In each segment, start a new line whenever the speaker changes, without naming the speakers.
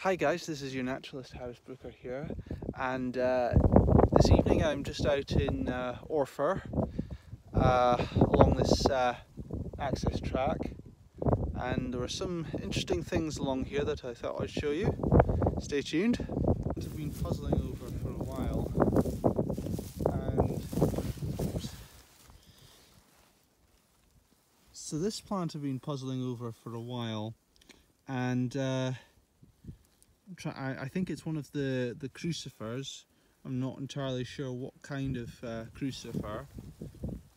Hi guys, this is your naturalist Housebroker here, and this evening I'm just out in Orkney along this access track, and there were some interesting things along here that I thought I'd show you. Stay tuned. I've been puzzling over for a while, and so this plant I've been puzzling over for a while, and I think it's one of the crucifers. I'm not entirely sure what kind of crucifer,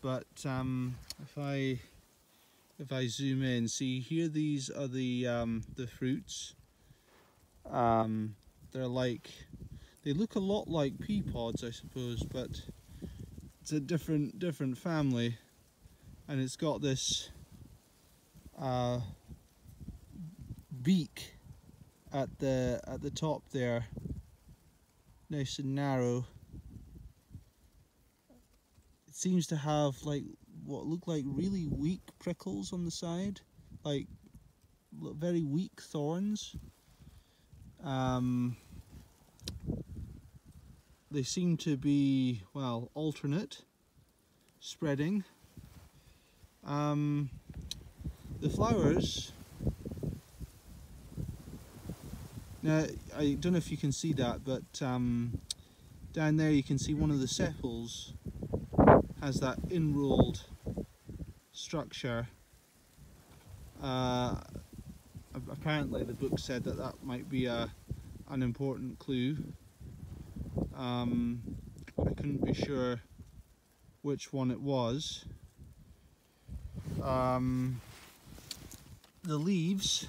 but if I zoom in, see here, these are the fruits. They're like, they look a lot like pea pods, I suppose, but it's a different family, and it's got this beak at the top there, nice and narrow. It seems to have like what look like really weak prickles on the side, like very weak thorns. They seem to be, well, alternate spreading. The flowers, now I don't know if you can see that, but down there you can see one of the sepals has that inrolled structure. Apparently the book said that that might be an important clue. I couldn't be sure which one it was. The leaves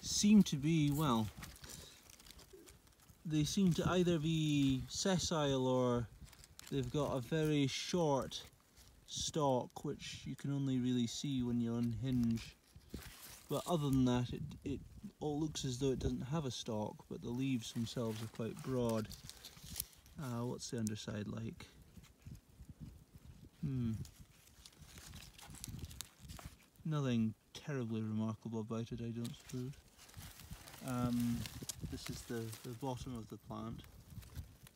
seem to be, well, they seem to either be sessile or they've got a very short stalk, which you can only really see when you unhinge. But other than that, it all looks as though it doesn't have a stalk, but the leaves themselves are quite broad. What's the underside like? Nothing terribly remarkable about it, I don't suppose. This is the bottom of the plant.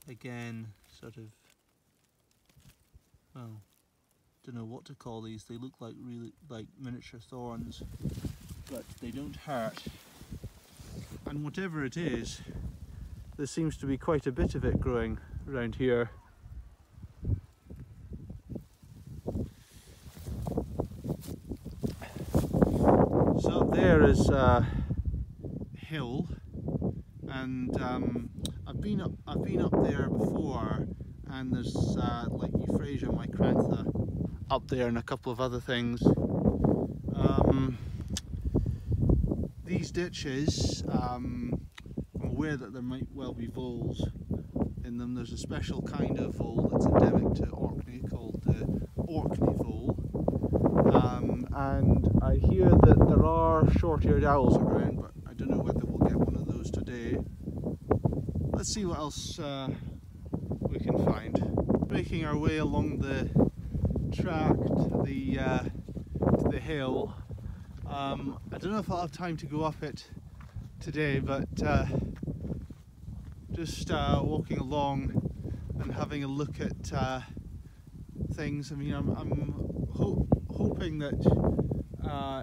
Again, sort of, well, don't know what to call these. They look like really like miniature thorns, but they don't hurt. And whatever it is, there seems to be quite a bit of it growing around here. So up there is a hill, and I've been up there before, and there's like Euphrasia micrantha up there and a couple of other things. These ditches, I'm aware that there might well be voles in them. There's a special kind of vole that's endemic to Orkney called the Orkney vole, and I hear that there are short-eared owls around, but I don't know whether we'll get one of those today. Let's see what else we can find. Making our way along the track to the hill. I don't know if I'll have time to go up it today, but just walking along and having a look at things. I mean, I'm hoping that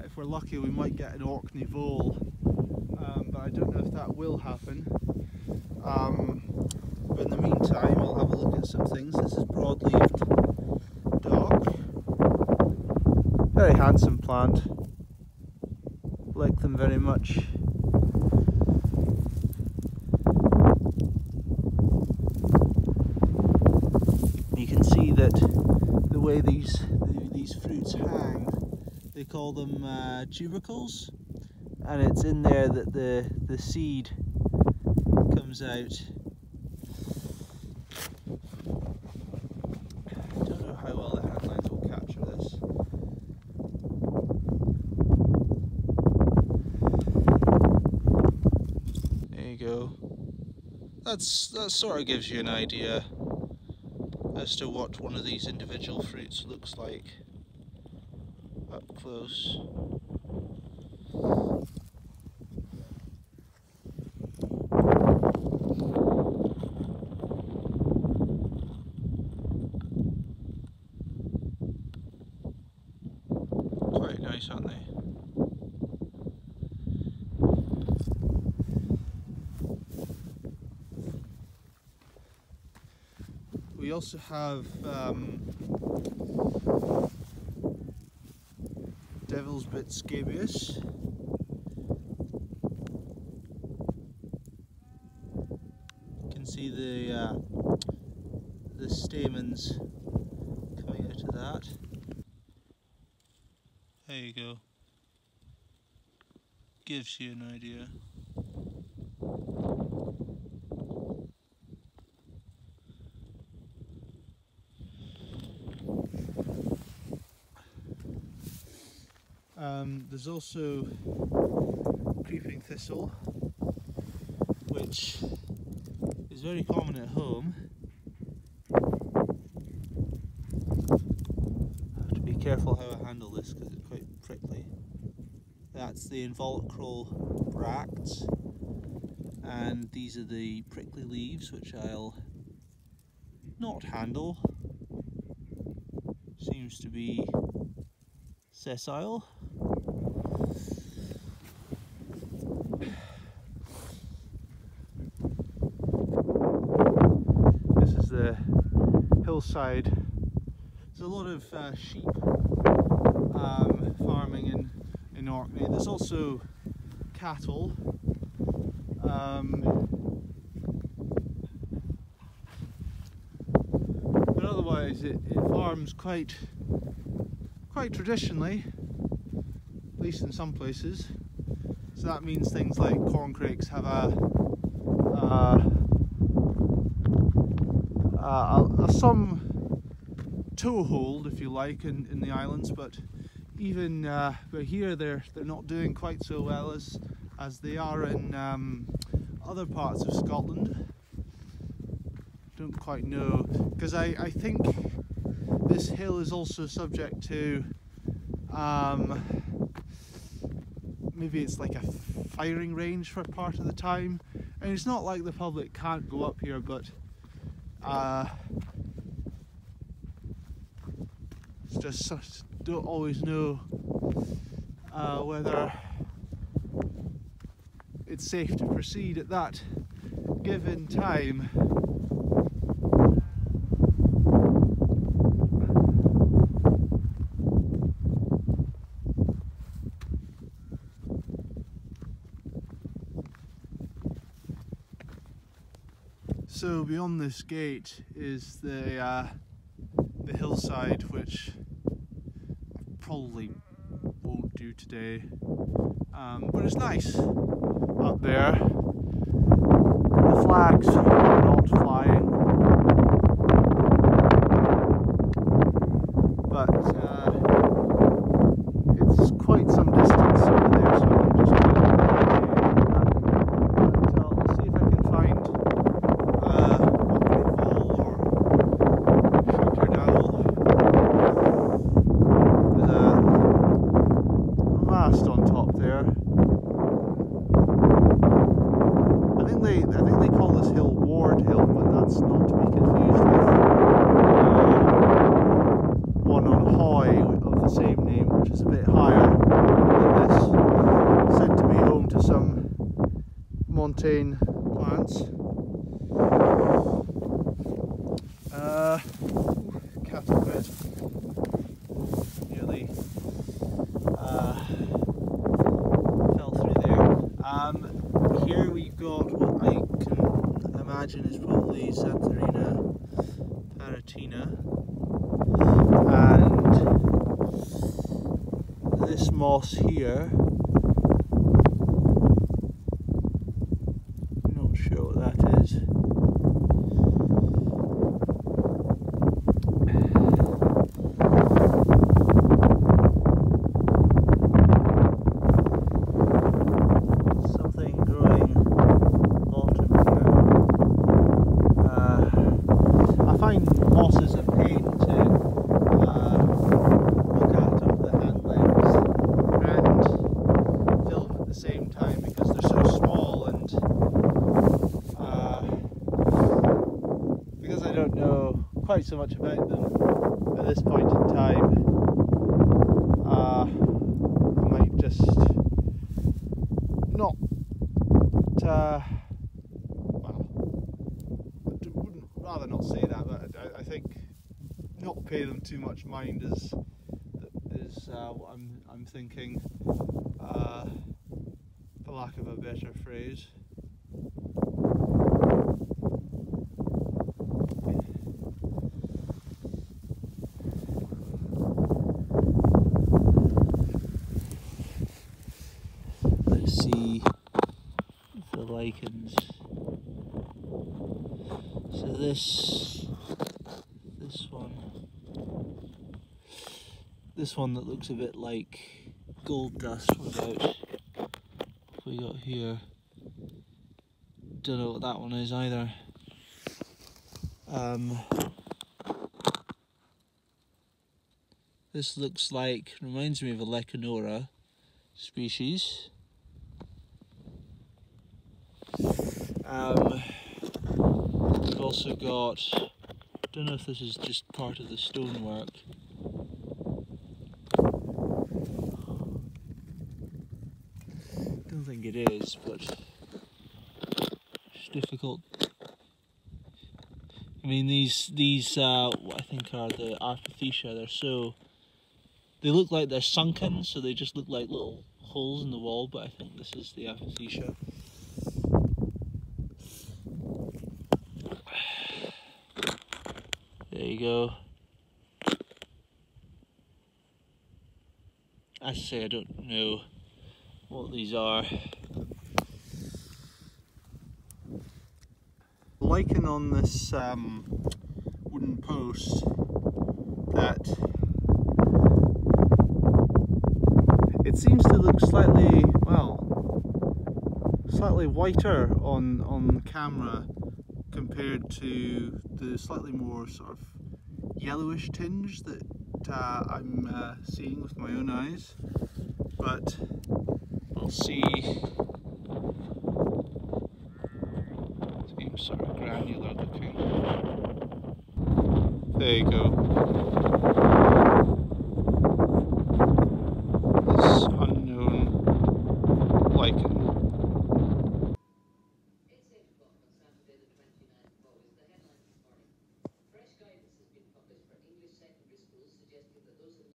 if we're lucky we might get an Orkney vole, but I don't know if that will happen. But in the meantime, I'll have a look at some things. This is broad-leaved dock. Very handsome plant. Like them very much. You can see that the way these fruits hang, they call them tubercles, and it's in there that the seed comes out. I don't know how well the headlines will capture this. Go. That sort of gives you an idea as to what one of these individual fruits looks like up close. We also have Devil's Bit scabious. You can see the stamens coming out of that. There you go. Gives you an idea. There's also creeping thistle, which is very common at home. I have to be careful how I handle this because it's quite prickly. That's the involucral bracts, and these are the prickly leaves, which I'll not handle. Seems to be sessile. This is the hillside. There's a lot of sheep farming in Orkney. There's also cattle. But otherwise it farms quite traditionally, at least in some places. So that means things like corncrakes have some toehold, if you like, in the islands, but even but here they're not doing quite so well as they are in other parts of Scotland. Don't quite know, because I think this hill is also subject to maybe it's like a firing range for part of the time, and it's not like the public can't go up here, but it's just don't always know whether it's safe to proceed at that given time. So beyond this gate is the hillside, which I probably won't do today, but it's nice up there. The flags are not flying, but it's quite some distance over there, so I might just go but I'll see if I can find on top there. I think they call this hill Ward Hill, but that's not to be confused with one on Hoy of the same name, which is a bit higher than this, said to be home to some montane plants. Cattle bed. Nearly fell through there. Here we've got what I can imagine is probably Xantharina paratina, and this moss here, not sure what that is. Mosses are pain to look at on the hand lens and film at the same time, because they're so small, and because I don't know quite so much about them at this point in time, I might just not rather not say that, but I think not pay them too much mind is what I'm thinking, for lack of a better phrase. Let's see the lichens. So this one that looks a bit like gold dust without what we got here. Don't know what that one is either. This looks like, reminds me of a Lecanora species. We've also got, don't know if this is just part of the stonework. Don't think it is, but it's difficult. I mean, these what I think are the Arthrothecia. They look like they're sunken, so they just look like little holes in the wall, but I think this is the Arthrothecia. There you go. As I say, I don't know what these are. Lichen on this wooden post that it seems to look slightly, well, slightly whiter on camera compared to the slightly more sort of yellowish tinge that I'm seeing with my own eyes, but we'll see. It seems sort of granular looking. There you go.